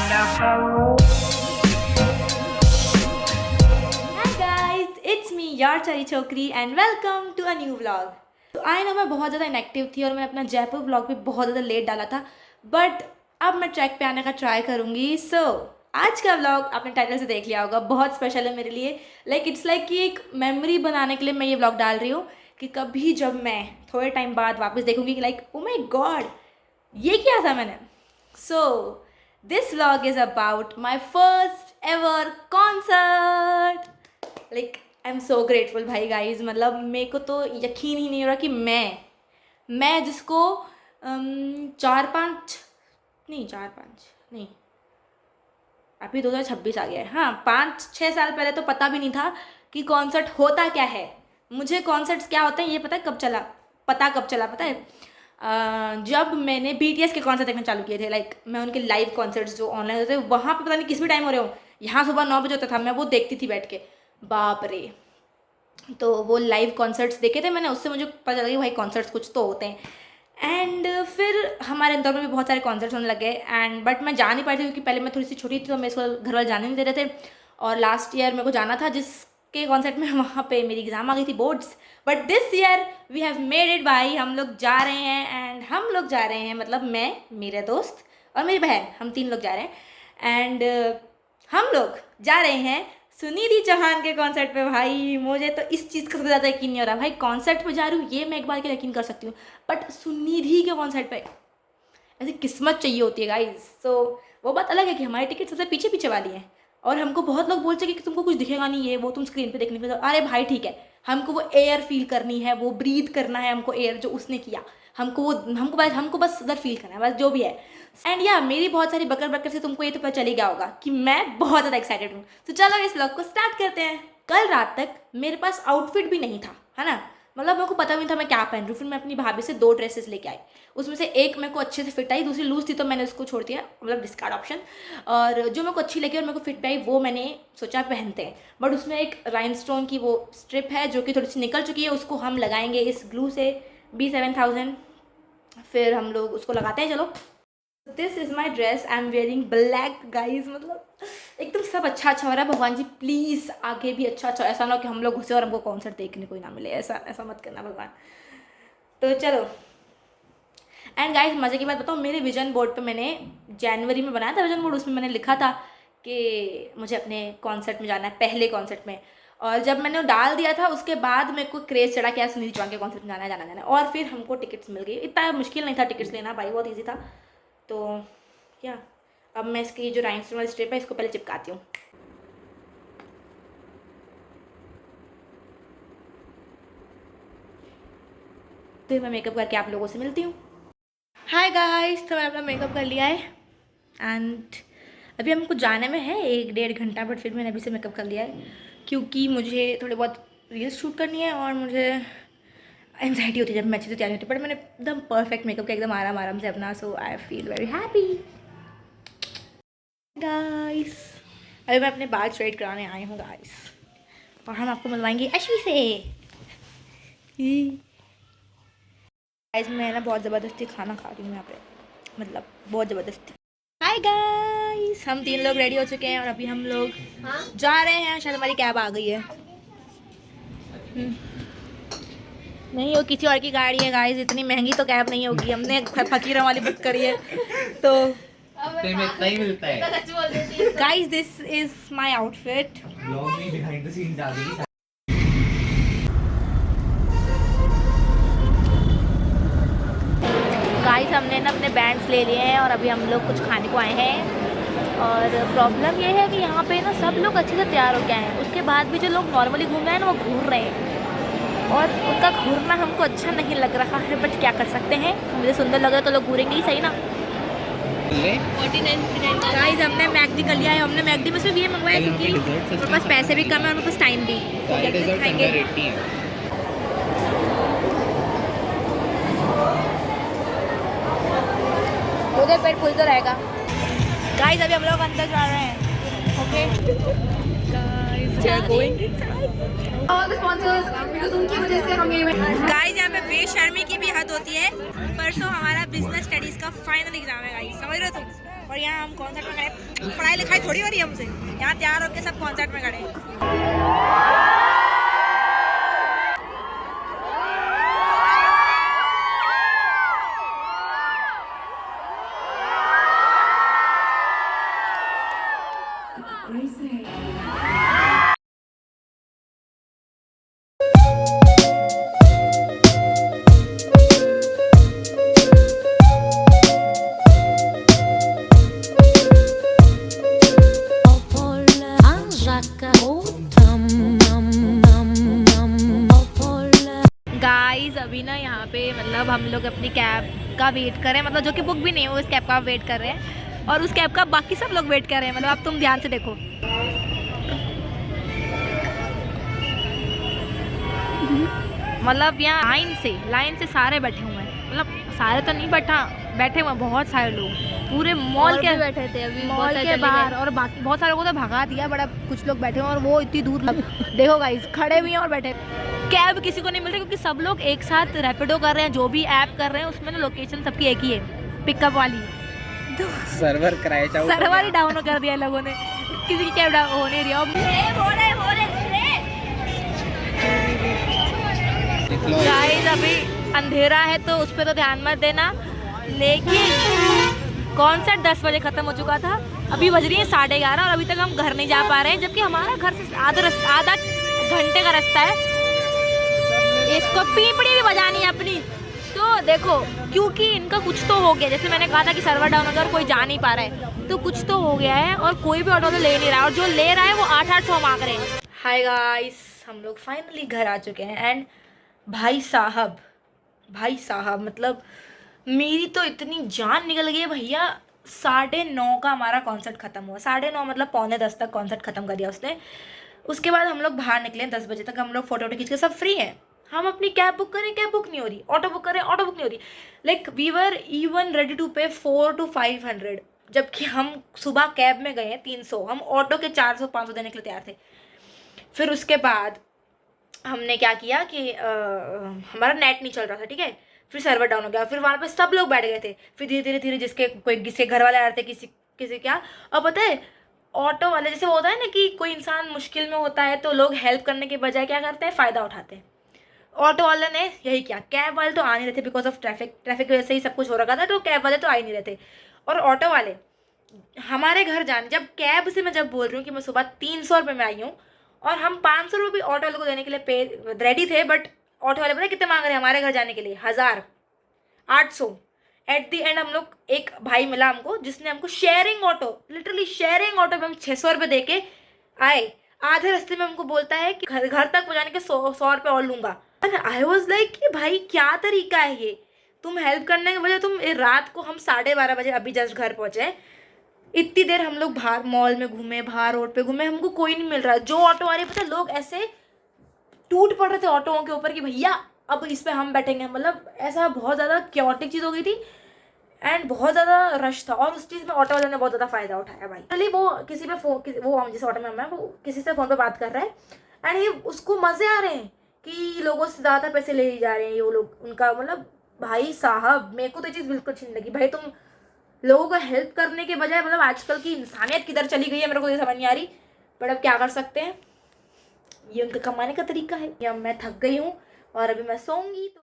guys, it's me, your चरी छोकरी and welcome to a new vlog. तो आई ना मैं बहुत ज़्यादा इनएक्टिव थी और मैंने अपना जयपुर व्लॉग भी बहुत ज़्यादा लेट डाला था, बट अब मैं ट्रैक पे आने का ट्राई करूँगी. सो आज का व्लॉग आपने टाइटल से देख लिया होगा, बहुत स्पेशल है मेरे लिए. इट्स लाइक कि एक मेमोरी बनाने के लिए मैं ये व्लॉग डाल रही हूँ कि कभी जब मैं थोड़े टाइम बाद वापस देखूँगी कि ओ माय गॉड ये क्या था मैंने. So this vlog is about my first ever concert. I am so grateful भाई गाइज. मतलब मेरे को तो यकीन ही नहीं हो रहा कि मैं जिसको 4-5 नहीं अभी 2026 आ गया है. हाँ, 5-6 साल पहले तो पता भी नहीं था कि कॉन्सर्ट होता क्या है. मुझे कॉन्सर्ट्स क्या होते हैं ये पता है कब चला पता है जब मैंने BTS के कॉन्सर्ट देखना चालू किए थे. मैं उनके लाइव कॉन्सर्ट्स जो ऑनलाइन होते थे वहाँ पे पता नहीं किस भी टाइम हो रहे हो, यहाँ सुबह 9 बजे होता था, मैं वो देखती थी बैठ के. बाप रे. तो वो लाइव कॉन्सर्ट्स देखे थे मैंने, उससे मुझे पता चला कि भाई कॉन्सर्ट्स कुछ तो होते हैं. एंड फिर हमारे इंदौर में भी बहुत सारे कॉन्सर्ट्स होने लगे बट मैं जा नहीं पाई थी क्योंकि पहले मैं थोड़ी सी छोटी थी तो मेरे को घर वाले जाने नहीं दे रहे थे. और लास्ट ईयर मेरे को जाना था जिसके कॉन्सर्ट में वहाँ पे मेरी एग्ज़ाम आ गई थी boards. But this year we have made it भाई. हम लोग जा रहे हैं एंड हम लोग जा रहे हैं मतलब मैं, मेरे दोस्त और मेरी बहन, हम 3 लोग जा रहे हैं. एंड हम लोग जा रहे हैं सुनिधि चौहान के कॉन्सर्ट पे. भाई मुझे तो इस चीज़ का सबसे ज़्यादा यकीन नहीं हो रहा भाई. कॉन्सर्ट पे जा रही हूँ ये मैं एक बार के यकीन कर सकती हूँ, बट सुनिधि के कॉन्सर्ट पे ऐसी किस्मत चाहिए होती है गाइज. सो वो बात अलग है कि हमारी टिकट सबसे पीछे पीछे वाली है और हमको बहुत लोग बोलते हैं कि तुमको कुछ दिखेगा नहीं, ये वो तुम स्क्रीन पे देखने के. अरे भाई ठीक है, हमको वो एयर फील करनी है, वो ब्रीथ करना है हमको एयर जो उसने किया. हमको बस उधर फील करना है, बस जो भी है. एंड या मेरी बहुत सारी बकर से तुमको ये तो पता चल ही गया होगा कि मैं बहुत ज़्यादा एक्साइटेड हूँ. तो चलो इस व्लॉग को स्टार्ट करते हैं. कल रात तक मेरे पास आउटफिट भी नहीं था, है ना. मतलब मेरे को पता भी नहीं था मैं क्या पहन रही हूँ. फिर मैं अपनी भाभी से 2 ड्रेसेस लेके आई. उसमें से एक मेरे को अच्छे से फिट आई, दूसरी लूज थी तो मैंने उसको छोड़ दिया, मतलब डिस्कार्ड ऑप्शन. और जो मेरे को अच्छी लगी और मेरे को फिट आई वो मैंने सोचा पहनते हैं. बट उसमें एक राइनस्टोन की वो स्ट्रिप है जो कि थोड़ी सी निकल चुकी है, उसको हम लगाएंगे इस ग्लू से B7000. फिर हम लोग उसको लगाते हैं. चलो this is my dress. I am wearing black guys. मतलब एकदम सब अच्छा हो रहा है. भगवान जी प्लीज़ आगे भी अच्छा. ऐसा ना हो कि हम लोग घुसे और हमको कॉन्सर्ट देखने को ही ना मिले. ऐसा मत करना भगवान. तो चलो. एंड गाइज मज़े की बात बताऊँ, मेरे विजन बोर्ड पे मैंने जनवरी में बनाया था विजन बोर्ड. उसमें मैंने लिखा था कि मुझे अपने कॉन्सर्ट में जाना है, पहले कॉन्सर्ट में. और जब मैंने वो डाल दिया था उसके बाद मेरे को क्रेज़ चढ़ा कि यार सुनिधि चौहान के कॉन्सर्ट में जाना है. और फिर हमको टिकट्स मिल गई. इतना मुश्किल नहीं था टिकट्स लेना भाई, बहुत ईजी था. तो क्या अब मैं इसकी जो राइनस्टोन वाली स्ट्रिप है इसको पहले चिपकाती हूँ. फिर मैं मेकअप करके आप लोगों से मिलती हूँ. हाय गाइस, तो मैंने अपना मेकअप कर लिया है एंड अभी हमको जाने में है 1-1.5 घंटा, बट फिर मैंने अभी से मेकअप कर लिया है क्योंकि मुझे थोड़े बहुत रील्स शूट करनी है और मुझे एंजाइटी होती है जब मैं अच्छे से तैयार होती हूँ. बट मैंने एकदम परफेक्ट मेकअप किया, एकदम आराम से अपना. So I feel very happy guys. अभी मैं अपने बाल स्ट्रेट कराने आई हूँ गाइस और हम आपको मिलवाएंगे अश्वी से. गाइस मैं ना बहुत ज़बरदस्ती खाना खा रही हूँ यहाँ पे, मतलब बहुत ज़बरदस्ती. हाय गाइस, हम 3 लोग रेडी हो चुके हैं और अभी हम लोग जा रहे हैं. शायद हमारी कैब आ गई है. नहीं, वो किसी और की गाड़ी है गाइस. इतनी महंगी तो कैब नहीं होगी, हमने फकीरों वाली बुक करी है. तो में इतना ही मिलता है guys. This is my outfit. Blog में बिहाइंड द सीन डाल देंगे. गाइस हमने ना अपने बैंड्स ले लिए हैं और अभी हम लोग कुछ खाने को आए हैं. और प्रॉब्लम ये है कि यहाँ पे ना सब लोग अच्छे से तैयार हो गए हैं, उसके बाद भी जो लोग नॉर्मली घूम रहे हैं ना वो घूर रहे हैं और उनका घूरना हमको अच्छा नहीं लग रहा है. बट क्या कर सकते हैं, मुझे सुंदर लग रहा तो लोग घूरेंगे ही सही ना. गाइस हमने मैगडी कर लिया है. हमने मैगडी में सिर्फ ये मंगवाया क्योंकि मेरे पास पैसे भी कम है और मेरे पास टाइम भी. उधर पेट फुल तो रहेगा. गाइस अभी हम लोग अंदर जा रहे हैं. Okay guys we are going inside. All the sponsors, because उनकी वजह से हम ये गाइस यहाँ पे बेशर्मी की भी हद होती है. परसों हमारा बिजनेस स्टडीज का फाइनल एग्जाम है गाइस, समझ रहे हो तुम. और यहाँ हम कॉन्सर्ट में खड़े, पढ़ाई लिखाई थोड़ी हो रही है हमसे, यहाँ तैयार होकर सब कॉन्सर्ट में खड़े हैं। गाइस अभी ना यहाँ पे मतलब हम लोग अपनी कैब का वेट कर रहे हैं, मतलब जो कि बुक भी नहीं है वो इस कैब का वेट कर रहे हैं, और उस कैब का बाकी सब लोग वेट कर रहे हैं। मतलब अब तुम ध्यान से देखो, मतलब यहाँ लाइन से सारे बैठे हुए हैं, मतलब सारे तो नहीं बैठे हुए हैं, बहुत सारे लोग पूरे मॉल के बैठे थे अभी मॉल के बाहर, और बाकी बहुत सारे को तो भगा दिया, बड़ा कुछ लोग बैठे हुए हैं और वो इतनी दूर देखो गाइस खड़े भी हैं और बैठे। कैब किसी को नहीं मिल रही क्योंकि सब लोग एक साथ रैपिडो कर रहे हैं, जो भी ऐप कर रहे हैं उसमें ना लोकेशन सबकी एक ही है, पिकअप वाली। तो सर्वर क्रैश आउट, सर्वर ही डाउन कर दिया लोगों ने, किसी की कैब हो नहीं रही। गाइस अभी अंधेरा है तो उस पर तो ध्यान मत देना, लेकिन कॉन्सर्ट 10 बजे खत्म हो चुका था, अभी बज रही है 11:30 और अभी तक हम घर नहीं जा पा रहे हैं, जबकि हमारा घर से आधा घंटे का रास्ता है। इसको पीपड़ी भी बजानी है अपनी। तो देखो क्योंकि इनका कुछ तो हो गया, जैसे मैंने कहा था कि सर्वर डाउन अगर कोई जा नहीं पा रहा है तो कुछ तो हो गया है, और कोई भी ऑटो तो ले नहीं रहा है, और जो ले रहा है वो 800 मांग रहे हैं। हाय गाइस, हम लोग फाइनली घर आ चुके हैं, एंड भाई साहब मतलब मेरी तो इतनी जान निकल गई है भैया। 9:30 का हमारा कॉन्सर्ट ख़त्म हुआ, 9:30 मतलब 9:45 तक कॉन्सर्ट ख़त्म कर दिया उसने। उसके बाद हम लोग बाहर निकले, 10 बजे तक हम लोग फोटो खींच के सब फ्री हैं। हम अपनी कैब बुक करें, कैब बुक नहीं हो रही, ऑटो बुक करें, ऑटो बुक नहीं हो रही। Like we were even ready to pay 400 to 500, जबकि हम सुबह कैब में गए हैं 300, हम ऑटो के 400-500 देने के लिए तैयार थे। फिर उसके बाद हमने क्या किया कि हमारा नेट नहीं चल रहा था, ठीक है, फिर सर्वर डाउन हो गया, फिर वहाँ पे सब लोग बैठ गए थे, फिर धीरे धीरे जिसके घर वाले आ रहे थे, किसी क्या। और पता है ऑटो वाले, जैसे वो होता है ना कि कोई इंसान मुश्किल में होता है तो लोग हेल्प करने के बजाय क्या करते हैं, फ़ायदा उठाते हैं। ऑटो वाले ने यही किया, कैब वाले तो आ नहीं रहे थे बिकॉज ऑफ ट्रैफिक की वजह से ही सब कुछ हो रखा था, तो कैब वाले तो आ ही नहीं रहे थे। और ऑटो वाले हमारे घर जाने, जब कैब से मैं जब बोल रही हूँ कि मैं सुबह 300 रुपये में आई हूँ और हम 500 रुपये भी ऑटो वाले को देने के लिए पे रेडी थे, बट ऑटो वाले पता है कितने मांग रहे हैं हमारे घर जाने के लिए, 1800। एट दी एंड हम लोग, एक भाई मिला हमको जिसने हमको sharing auto, literally sharing auto में हम 600 रुपये दे के आए। आधे रास्ते में हमको बोलता है कि घर तक पहुँचाने के 100 रुपये और लूँगा। आई वॉज लाइक कि भाई क्या तरीका है ये, तुम हेल्प करने के बजाय तुम रात को, हम 12:30 बजे अभी जस्ट घर पहुँचे, इतनी देर हम लोग बाहर मॉल में घूमे, बाहर रोड पे घूमे, हमको कोई नहीं मिल रहा। जो ऑटो वाले पता लोग ऐसे टूट पड़ रहे थे ऑटोओं के ऊपर कि भैया अब इस पे हम बैठेंगे, मतलब ऐसा बहुत ज़्यादा क्योटिक चीज़ हो गई थी एंड बहुत ज़्यादा रश था। और उस चीज़ में ऑटो वाले ने बहुत ज़्यादा फ़ायदा उठाया भाई। पहले वो किसी पे वो हम जिस ऑटो में हम हैं वो किसी से फ़ोन पे बात कर रहा है, एंड ये उसको मज़े आ रहे हैं कि लोगों से ज़्यादा पैसे ले जा रहे हैं ये वो लोग, उनका मतलब भाई साहब मेरे को तो ये चीज़ बिल्कुल अच्छी नहीं लगी। भाई तुम लोगों को हेल्प करने के बजाय, मतलब आजकल की इंसानियत किधर चली गई है मेरे को ये समझ नहीं आ रही, बट अब क्या कर सकते हैं, ये उनका कमाने का तरीका है। या मैं थक गई हूँ और अभी मैं सोऊंगी तो